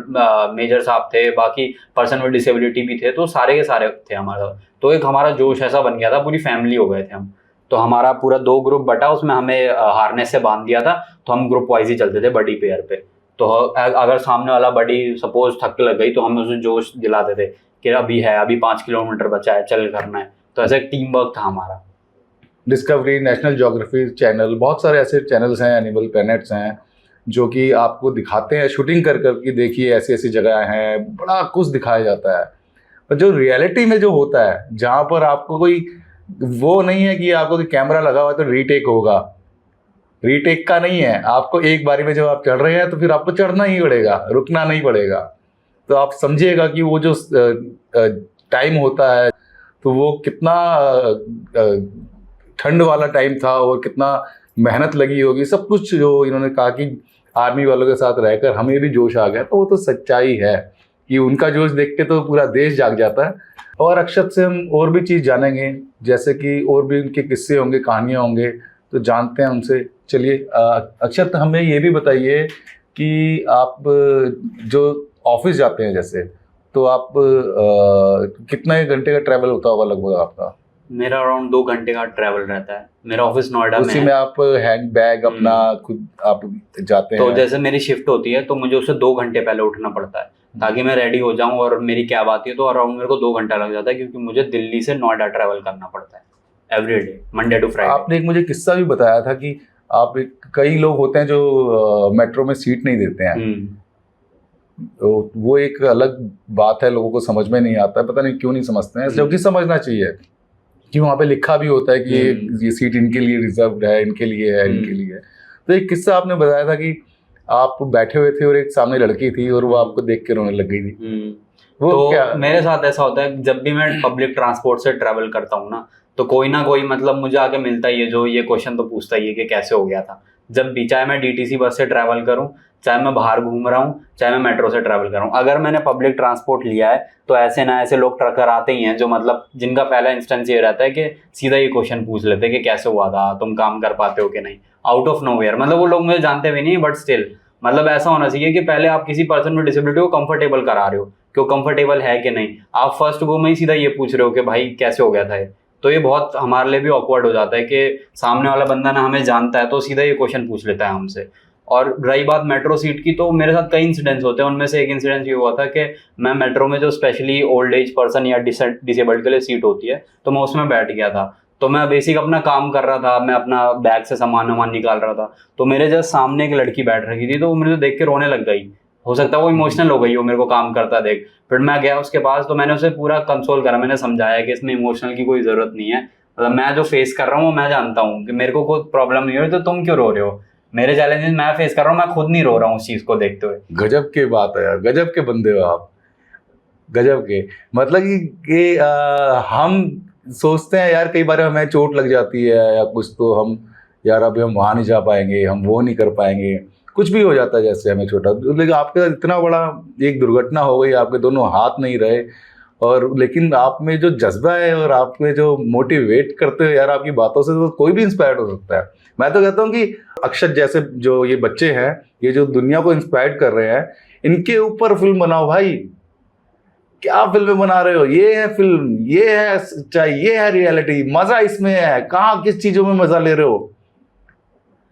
B: मेजर साहब थे, बाकी पर्सन विद डिसेबिलिटी भी थे। तो सारे के सारे थे हमारा। तो एक हमारा जोश ऐसा बन गया था, पूरी फैमिली हो गए थे हम। तो हमारा पूरा 2 ग्रुप बटा, उसमें हमें हार्नेस से बांध दिया था। तो हम ग्रुप वाइज ही चलते थे बडी पेयर पे। तो अगर सामने वाला बडी सपोज थक लग गई तो हम उसे जोश दिलाते थे कि अभी 5 किलोमीटर बचा है, चल करना है। तो ऐसा एक टीम वर्क था हमारा।
A: डिस्कवरी, नेशनल ज्योग्राफी चैनल, बहुत सारे ऐसे चैनल्स हैं, एनिमल प्लैनेट्स हैं, जो कि आपको दिखाते हैं शूटिंग कर कि देखिए ऐसी ऐसी जगह हैं, बड़ा कुछ दिखाया जाता है। पर जो रियलिटी में जो होता है, जहाँ पर आपको कोई वो नहीं है कि आपको कैमरा लगा हुआ है तो रीटेक होगा, रीटेक का नहीं है। आपको एक बारी में जब आप चढ़ रहे हैं तो फिर आपको चढ़ना ही पड़ेगा, रुकना नहीं पड़ेगा। तो आप समझिएगा कि वो जो टाइम होता है तो वो कितना ठंड वाला टाइम था और कितना मेहनत लगी होगी, सब कुछ जो इन्होंने कहा कि आर्मी वालों के साथ रहकर हमें भी जोश आ गया, तो वो तो सच्चाई है कि उनका जोश देख के तो पूरा देश जाग जाता है। और अक्षत से हम और भी चीज़ जानेंगे, जैसे कि और भी उनके किस्से होंगे, कहानियाँ होंगे, तो जानते हैं उनसे। चलिए अक्षत, हमें ये भी बताइए कि आप जो ऑफिस जाते हैं जैसे, तो आप कितने घंटे का ट्रैवल होता होगा लगभग आपका?
B: मेरा अराउंड 2 घंटे का ट्रैवल रहता है। मेरा ऑफिस नोएडा में है।
A: उसी में आप हैंड बैग अपना खुद आप जाते हैं?
B: तो जैसे मेरी शिफ्ट होती है तो मुझे उससे 2 घंटे पहले उठना पड़ता है ताकि मैं रेडी हो जाऊं, और मेरी कैब आती है तो अराउंड मेरे को 2 घंटा लग जाता है, क्योंकि मुझे दिल्ली से नोएडा ट्रैवल करना पड़ता है every day, Monday to Friday.
A: आपने एक मुझे किस्सा भी बताया था कि आप कई लोग होते हैं जो मेट्रो में सीट नहीं देते हैं, तो वो एक अलग बात है, लोगों को समझ में नहीं आता है, पता नहीं क्यों नहीं समझते हैं, जबकि समझना चाहिए कि वहाँ पे लिखा भी होता है कि ये सीट इनके लिए रिजर्व्ड है, इनके लिए है, इनके लिए है। तो एक किस्सा आपने बताया था कि आप बैठे हुए थे और एक सामने लड़की थी और वो आपको देख के रोने लग गई थी। वो
B: तो
A: क्या?
B: मेरे साथ ऐसा होता है, जब भी मैं पब्लिक ट्रांसपोर्ट से ट्रैवल करता हूँ ना, तो कोई ना कोई मतलब मुझे आके मिलता ही है जो ये क्वेश्चन तो पूछता ही है कि कैसे हो गया था। जब भी, चाहे मैं डीटीसी बस से ट्रैवल करूँ, चाहे मैं बाहर घूम रहा हूँ, चाहे मैं मेट्रो से ट्रैवल कर रहा हूँ, अगर मैंने पब्लिक ट्रांसपोर्ट लिया है तो ऐसे ना ऐसे लोग ट्रकर आते ही हैं जो मतलब जिनका पहला इंस्टेंस ये रहता है कि सीधा ये क्वेश्चन पूछ लेते हैं कि कैसे हुआ था, तुम काम कर पाते हो कि नहीं, आउट ऑफ नोवेयर। मतलब वो लोग मुझे जानते भी नहीं, बट स्टिल मतलब ऐसा होना चाहिए कि पहले आप किसी पर्सन में डिसेबिलिटी को कंफर्टेबल करा रहे हो कि वो कंफर्टेबल है कि नहीं। आप फर्स्ट गो में ही सीधा ये पूछ रहे हो कि भाई कैसे हो गया था ये, तो ये बहुत हमारे लिए भी ऑकवर्ड हो जाता है कि सामने वाला बंदा ना हमें जानता है तो सीधा ये क्वेश्चन पूछ लेता है हमसे। और रही बात मेट्रो सीट की, तो मेरे साथ कई इंसिडेंट्स होते हैं, उनमें से एक इंसिडेंस ये हुआ था कि मैं मेट्रो में जो स्पेशली ओल्ड एज पर्सन या डिसेबल्ड के लिए सीट होती है तो मैं उसमें बैठ गया था। तो मैं बेसिक अपना काम कर रहा था, मैं अपना बैग से सामान वामान निकाल रहा था, तो मेरे जस्ट सामने एक लड़की बैठ रही थी, तो वो मुझे देख के रोने लग गई। हो सकता है वो इमोशनल हो गई हो मेरे को काम करता देख। फिर मैं गया उसके पास, तो मैंने उसे पूरा कंसोल करा, मैंने समझाया कि इसमें इमोशनल की कोई ज़रूरत नहीं है, मतलब मैं जो फेस कर रहा हूँ मैं जानता हूँ कि मेरे को कोई प्रॉब्लम नहीं हो रही, तो तुम क्यों रो रहे हो, मेरे चैलेंजेस मैं फेस कर रहा हूँ, मैं खुद नहीं रो रहा हूँ उस चीज़ को देखते हुए।
A: गजब की बात है यार, गजब के बंदे हो आप, गजब के। मतलब कि हम सोचते हैं यार कई बार हमें चोट लग जाती है या कुछ, तो हम यार अभी हम वहाँ नहीं जा पाएंगे, हम वो नहीं कर पाएंगे, कुछ भी हो जाता है जैसे हमें छोटा। लेकिन आपके साथ इतना बड़ा एक दुर्घटना हो गई, आपके दोनों हाथ नहीं रहे, और लेकिन आप में जो जज्बा है और आप में जो मोटिवेट करते हो यार, आपकी बातों से तो कोई भी इंस्पायर्ड हो सकता है। मैं तो कहता हूँ कि अक्षत जैसे जो ये बच्चे हैं, ये जो दुनिया को इंस्पायर कर रहे हैं, इनके ऊपर फिल्म बनाओ भाई। क्या फिल्में बना रहे हो, ये है फिल्म, ये है सच्चाई, ये है रियलिटी, मजा इसमें है। कहाँ किस चीजों में मजा ले रहे हो,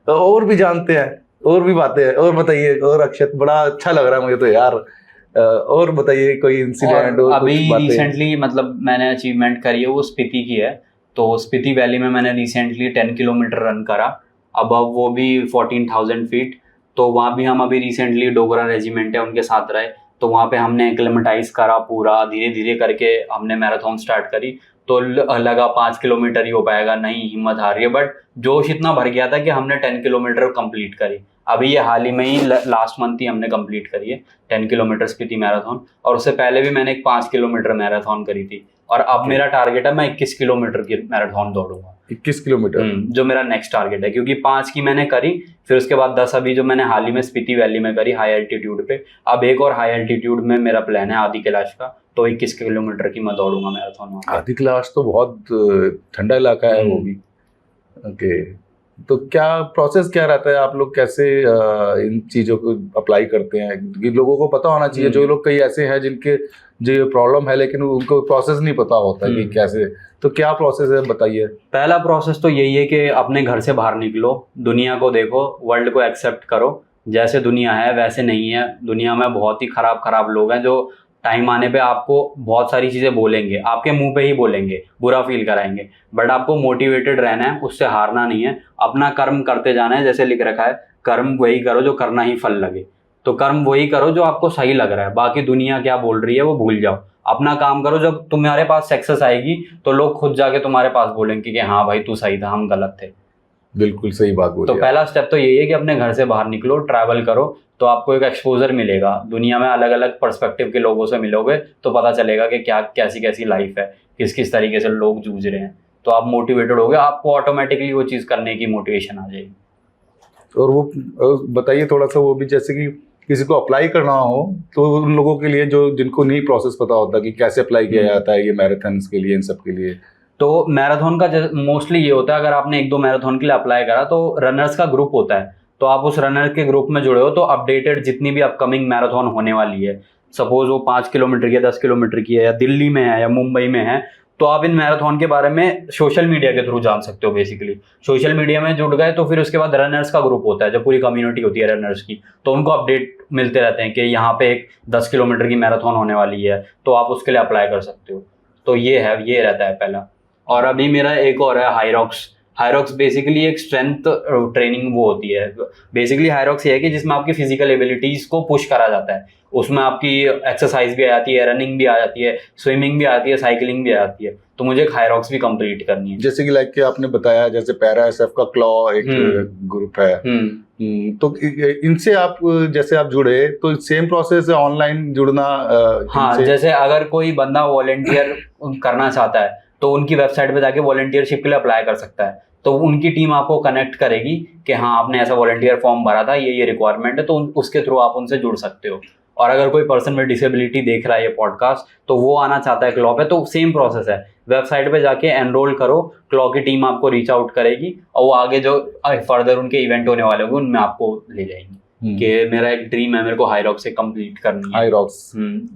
A: तो और भी जानते हैं, और भी बातें हैं, और बताइए। और अक्षत बड़ा अच्छा लग रहा है मुझे तो यार, और बताइए कोई इंसिडेंट।
B: और अभी रिसेंटली मतलब मैंने अचीवमेंट करी है वो स्पीति की है। तो स्पीति वैली में मैंने रिसेंटली 10 किलोमीटर रन करा, अब वो भी 14,000 फीट। तो वहाँ भी हम अभी रिसेंटली डोगरा रेजिमेंट है उनके साथ रहे, तो वहाँ पे हमने एक्लेमेटाइज करा, पूरा धीरे धीरे करके हमने मैराथन स्टार्ट करी। तो लगा 5 किलोमीटर ही हो पाएगा, नहीं हिम्मत हार रही है, बट जोश इतना भर गया था कि हमने 10 किलोमीटर कंप्लीट करी। अभी ये हाल ही में ही लास्ट मंथ ही हमने कंप्लीट करी है 10 किलोमीटर स्पीति मैराथन, और उससे पहले भी मैंने एक 5 किलोमीटर मैराथन करी थी। और अब मेरा टारगेट है मैं 21 किलोमीटर की मैराथन दौड़ूंगा।
A: 21 किलोमीटर
B: जो मेरा नेक्स्ट टारगेट है, क्योंकि 5 की मैंने करी, फिर उसके बाद 10 अभी जो मैंने हाल ही में स्पीति वैली में करी हाई एल्टीट्यूड पे। अब एक और हाई एल्टीट्यूड में मेरा प्लान है आदि कैलाश का, तो 21 किलोमीटर की मैं दौड़ूंगा मैराथन।
A: आदि कैलाश तो बहुत ठंडा इलाका है वो भी। ओके, तो क्या प्रोसेस क्या रहता है, आप लोग कैसे इन चीज़ों को अप्लाई करते हैं? कि लोगों को पता होना चाहिए, जो लोग कई ऐसे हैं जिनके जो प्रॉब्लम है लेकिन उनको प्रोसेस नहीं पता होता कि कैसे, तो क्या प्रोसेस है बताइए।
B: पहला प्रोसेस तो यही है कि अपने घर से बाहर निकलो, दुनिया को देखो, वर्ल्ड को एक्सेप्ट करो। जैसे दुनिया है वैसे नहीं है, दुनिया में बहुत ही खराब लोग हैं जो टाइम आने पे आपको बहुत सारी चीज़ें बोलेंगे, आपके मुंह पे ही बोलेंगे, बुरा फील कराएंगे, बट आपको मोटिवेटेड रहना है, उससे हारना नहीं है, अपना कर्म करते जाना है। जैसे लिख रखा है, कर्म वही करो जो करना ही फल लगे। तो कर्म वही करो जो आपको सही लग रहा है, बाकी दुनिया क्या बोल रही है वो भूल जाओ, अपना काम करो। जब तुम्हारे पास सक्सेस आएगी तो लोग खुद जाके तुम्हारे पास बोलेंगे कि हाँ भाई तू सही था, हम गलत थे।
A: बिल्कुल सही बात बोली।
B: तो पहला स्टेप तो यही है कि अपने घर से बाहर निकलो, ट्रैवल करो, तो आपको एक एक्सपोजर मिलेगा, दुनिया में अलग अलग पर्सपेक्टिव के लोगों से मिलोगे, तो पता चलेगा कि क्या कैसी कैसी लाइफ है, किस किस तरीके से लोग जूझ रहे हैं। तो आप मोटिवेटेड हो गए, आपको ऑटोमेटिकली वो चीज़ करने की मोटिवेशन आ जाएगी।
A: और वो बताइए थोड़ा सा वो भी, जैसे कि किसी को अप्लाई करना हो तो उन लोगों के लिए जो जिनको नहीं प्रोसेस पता होता कि कैसे अप्लाई किया जाता है ये मैराथन्स के लिए, इन सब के लिए।
B: तो मैराथन का मोस्टली ये होता है, अगर आपने 1-2 मैराथन के लिए अप्लाई करा तो रनर्स का ग्रुप होता है, तो आप उस रनर के ग्रुप में जुड़े हो, तो अपडेटेड जितनी भी अपकमिंग मैराथन होने वाली है, सपोज वो 5 किलोमीटर की है, 10 किलोमीटर की है, या दिल्ली में है या मुंबई में है, तो आप इन मैराथन के बारे में सोशल मीडिया के थ्रू जान सकते हो। बेसिकली सोशल मीडिया में जुड़ गए तो फिर उसके बाद रनर्स का ग्रुप होता है, जो पूरी कम्युनिटी होती है रनर्स की, तो उनको अपडेट मिलते रहते हैं कि यहाँ पे एक 10 किलोमीटर की मैराथन होने वाली है, तो आप उसके लिए अप्लाई कर सकते हो। तो ये रहता है पहला। और अभी मेरा एक और है हायरॉक्स बेसिकली एक स्ट्रेंथ ट्रेनिंग वो होती है। बेसिकली हायरॉक्स ये है कि जिसमें आपकी फिजिकल एबिलिटीज को पुश करा जाता है, उसमें आपकी एक्सरसाइज भी आ जाती है, रनिंग भी आ जाती है, स्विमिंग भी आती है, साइकिलिंग भी आ जाती है। तो मुझे एक हायरॉक्स भी कंप्लीट करनी है।
A: जैसे कि लाइक कि आपने बताया, जैसे पैरा एसएफ का क्लॉ एक ग्रुप है, तो इनसे आप जैसे आप जुड़े तो सेम प्रोसेस है ऑनलाइन जुड़ना?
B: हाँ, जैसे अगर कोई बंदा वॉलंटियर करना चाहता है तो उनकी वेबसाइट पे जाके वॉलंटियरशिप के लिए अप्लाई कर सकता है। तो उनकी टीम आपको कनेक्ट करेगी कि हाँ आपने ऐसा वॉलंटियर फॉर्म भरा था, ये रिक्वायरमेंट है, तो उसके थ्रू आप उनसे जुड़ सकते हो। और अगर कोई पर्सन में डिसेबिलिटी देख रहा है ये पॉडकास्ट, तो वो आना चाहता है क्लॉ पे, तो सेम प्रोसेस है, वेबसाइट पे जाके एनरोल करो, क्लॉ की टीम आपको रीच आउट करेगी और वो आगे जो फर्दर उनके इवेंट होने वाले होंगे उनमें आपको ले जाएंगे। कि मेरा एक ड्रीम है, मेरे को हाईरॉक्स से कंप्लीट करनी है
A: हाईरॉक्स।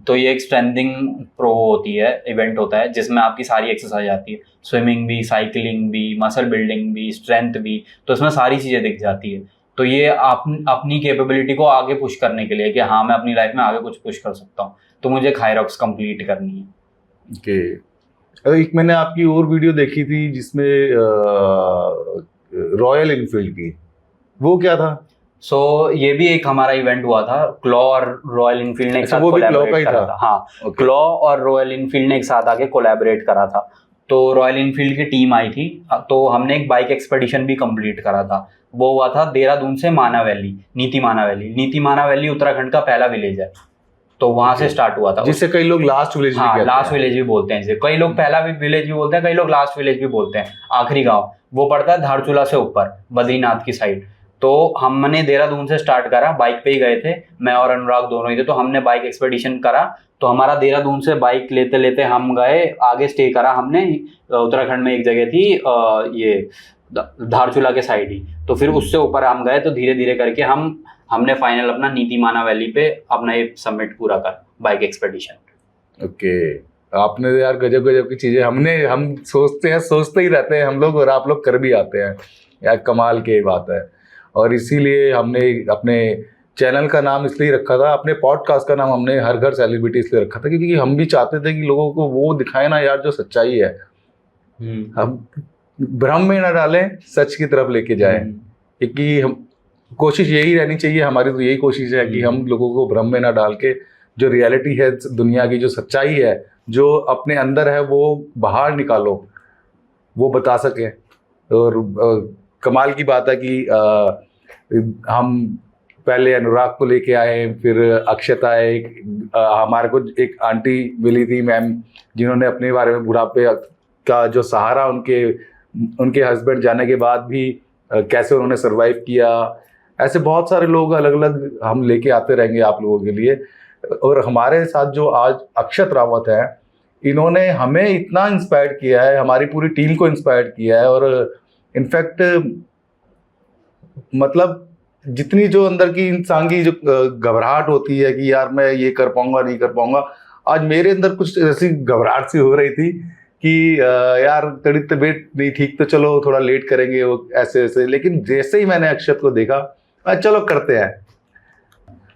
B: तो ये एक स्ट्रेंथिंग प्रो होती है, इवेंट होता है जिसमें आपकी सारी एक्सरसाइज आती है, स्विमिंग भी, साइकिलिंग भी, मसल बिल्डिंग भी, स्ट्रेंथ भी, तो इसमें सारी चीज़ें दिख जाती है। तो ये अपनी कैपेबिलिटी को आगे पुश करने के लिए कि हाँ मैं अपनी लाइफ में आगे कुछ पुश कर सकता हूँ, तो मुझे हाईरॉक्स कंप्लीट करनी है।
A: ओके। एक मैंने आपकी और वीडियो देखी थी जिसमें रॉयल इनफील्ड की, वो क्या था?
B: सो ये भी एक हमारा इवेंट हुआ था, क्लॉ और रॉयल इनफील्ड ने एक साथ
A: वो भी क्लॉ का
B: कोलैबोरेट
A: ही
B: करा
A: था?
B: था। हाँ,
A: Okay.
B: क्लॉ और रॉयल इनफील्ड ने एक साथ आके कोलैबोरेट करा था। तो रॉयल इनफील्ड की टीम आई थी, तो हमने एक बाइक एक्सपेडिशन भी कंप्लीट करा था। वो हुआ था देहरादून से माना वैली, नीति माना वैली उत्तराखंड का पहला विलेज है, तो वहां से स्टार्ट हुआ था,
A: जिसे कई लोग लास्ट विलेज भी
B: हाँ
A: कहते
B: लास्ट
A: हैं।
B: विलेज भी बोलते हैं, जिसे कई लोग पहला भी विलेज भी बोलते हैं, कई लोग लास्ट विलेज भी बोलते हैं। आखिरी गांव वो पड़ता है धारचूला से ऊपर बद्रीनाथ की साइड। तो हमने देहरादून से स्टार्ट करा, बाइक पे ही गए थे, मैं और अनुराग दोनों ही थे, तो हमने बाइक एक्सपेडिशन करा। तो हमारा देहरादून से बाइक लेते लेते हम गए आगे, स्टे करा हमने उत्तराखंड में, एक जगह थी ये धारचूला के साइड ही, तो फिर उससे ऊपर हम गए। तो धीरे धीरे करके हमने फाइनल अपना नीति माना वैली पे अपना ये समिट पूरा कर बाइक एक्सपेडिशन।
A: ओके। आपने यार गजब गजब की चीजें, हम सोचते ही रहते हैं हम लोग, और आप लोग कर भी आते हैं यार, कमाल की बात है। और इसीलिए हमने अपने चैनल का नाम इसलिए रखा था, अपने पॉडकास्ट का नाम हमने हर घर सेलिब्रिटी इसलिए रखा था, क्योंकि हम भी चाहते थे कि लोगों को वो दिखाए ना यार जो सच्चाई है, हम भ्रम में ना डालें, सच की तरफ लेके जाएं। क्योंकि हम कोशिश यही रहनी चाहिए, हमारी तो यही कोशिश है कि हम लोगों को भ्रम में ना डाल के जो रियलिटी है दुनिया की, जो सच्चाई है, जो अपने अंदर है, वो बाहर निकालो, वो बता सके। और कमाल की बात है कि हम पहले अनुराग को लेके आए, फिर अक्षत आए, हमारे को एक आंटी मिली थी मैम, जिन्होंने अपने बारे में बुढ़ापे का जो सहारा उनके हस्बैंड जाने के बाद भी कैसे उन्होंने सरवाइव किया, ऐसे बहुत सारे लोग अलग अलग हम लेके आते रहेंगे आप लोगों के लिए। और हमारे साथ जो आज अक्षत रावत है, इन्होंने हमें इतना इंस्पायर किया है, हमारी पूरी टीम को इंस्पायर किया है। और इनफैक्ट मतलब जितनी जो अंदर की इंसान की जो घबराहट होती है कि यार मैं ये कर पाऊंगा नहीं कर पाऊंगा, आज मेरे अंदर कुछ ऐसी घबराहट सी हो रही थी कि यार तेरी तबीयत नहीं ठीक, तो चलो थोड़ा लेट करेंगे वो ऐसे ऐसे। लेकिन जैसे ही मैंने अक्षत को देखा, चलो करते हैं।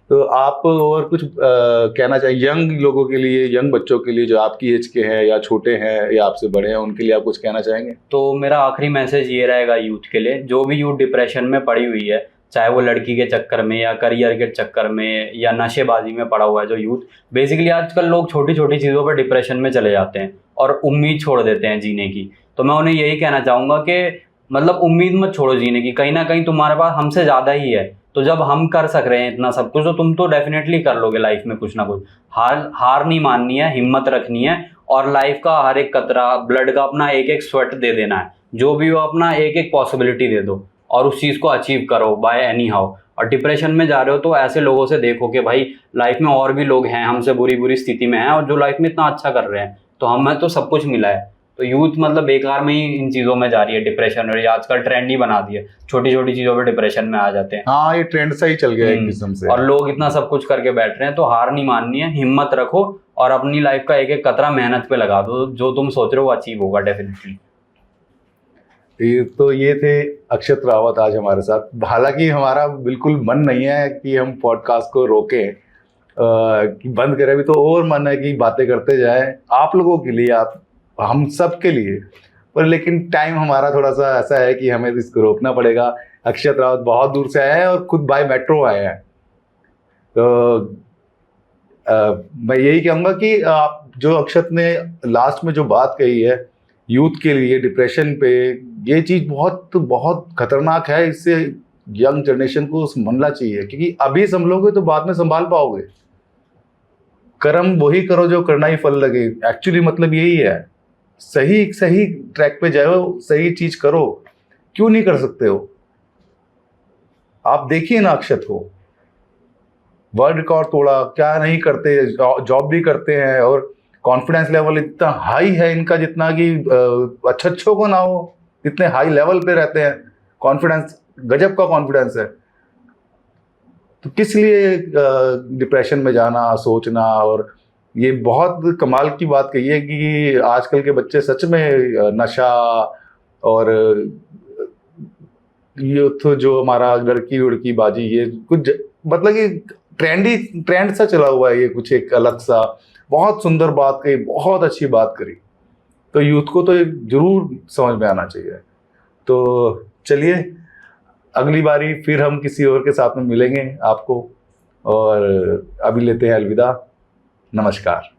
A: तो आप और कुछ कहना चाहिए यंग लोगों के लिए, यंग बच्चों के लिए जो आपकी एज के हैं या छोटे हैं या आपसे बड़े हैं, उनके लिए आप कुछ कहना चाहेंगे?
B: तो मेरा आखिरी मैसेज ये रहेगा यूथ के लिए, जो भी यूथ डिप्रेशन में पड़ी हुई है, चाहे वो लड़की के चक्कर में या करियर के चक्कर में या नशेबाजी में पड़ा हुआ है जो यूथ, बेसिकली आजकल लोग छोटी छोटी चीज़ों पर डिप्रेशन में चले जाते हैं और उम्मीद छोड़ देते हैं जीने की। तो मैं उन्हें यही कहना चाहूँगा कि मतलब उम्मीद मत छोड़ो जीने की, कहीं ना कहीं तुम्हारे पास हमसे ज़्यादा ही है। तो जब हम कर सक रहे हैं इतना सब कुछ, तो तुम तो डेफिनेटली कर लोगे लाइफ में कुछ ना कुछ। हार नहीं माननी है, हिम्मत रखनी है, और लाइफ का हर एक कतरा, ब्लड का अपना एक एक स्वेट दे देना है, जो भी हो अपना एक एक पॉसिबिलिटी दे दो और उस चीज़ को अचीव करो बाय एनी हाउ। और डिप्रेशन में जा रहे हो तो ऐसे लोगों से देखो कि भाई लाइफ में और भी लोग हैं हमसे बुरी स्थिति में हैं और जो लाइफ में इतना अच्छा कर रहे हैं, तो हमें तो सब कुछ मिला है। तो यूथ मतलब बेकार में ही इन चीज़ों में जा रही है, डिप्रेशन, और ये आजकल ट्रेंड ही बना दिया, छोटी छोटी चीज़ों पे डिप्रेशन में आ जाते हैं।
A: हाँ, ये ट्रेंड सा ही चल गया एक किस्म से, और
B: लोग इतना सब कुछ करके बैठ रहे हैं। तो हार नहीं माननी है, हिम्मत रखो और अपनी लाइफ का एक एक कतरा मेहनत पे लगा दो, जो तुम सोच रहे हो वो अचीव होगा डेफिनेटली।
A: तो ये थे अक्षत रावत आज हमारे साथ। हालांकि हमारा बिल्कुल मन नहीं है कि हम पॉडकास्ट को रोकें, कि बंद करें, अभी तो और मन है कि बातें करते जाएं आप लोगों के लिए, आप हम सब के लिए, पर लेकिन टाइम हमारा थोड़ा सा ऐसा है कि हमें इसको रोकना पड़ेगा। अक्षत रावत बहुत दूर से आए हैं और खुद बाय मेट्रो आए हैं। तो मैं यही कहूँगा कि आप जो अक्षत ने लास्ट में जो बात कही है यूथ के लिए डिप्रेशन पे, ये चीज़ बहुत बहुत खतरनाक है। इससे यंग जनरेशन को समझना चाहिए, क्योंकि अभी संभलोगे तो बाद में संभाल पाओगे। कर्म वही करो जो करना ही फल लगे, एक्चुअली मतलब यही है। सही ट्रैक पे जाओ, सही चीज़ करो, क्यों नहीं कर सकते हो? आप देखिए ना अक्षत को, वर्ल्ड रिकॉर्ड तोड़ा, क्या नहीं करते, जॉब भी करते हैं और कॉन्फिडेंस लेवल इतना हाई है इनका जितना कि अच्छों को ना हो, इतने हाई लेवल पे रहते हैं, कॉन्फिडेंस गजब का कॉन्फिडेंस है। तो किस लिए डिप्रेशन में जाना, सोचना? और ये बहुत कमाल की बात कही है कि आजकल के बच्चे सच में नशा और यूथ जो हमारा लड़की उड़की बाजी, ये कुछ मतलब कि ट्रेंड सा चला हुआ है, ये कुछ एक अलग सा। बहुत सुंदर बात कही, बहुत अच्छी बात करी। तो यूथ को तो जरूर समझ में आना चाहिए। तो चलिए, अगली बारी फिर हम किसी और के साथ में मिलेंगे आपको, और अभी लेते हैं अलविदा। नमस्कार।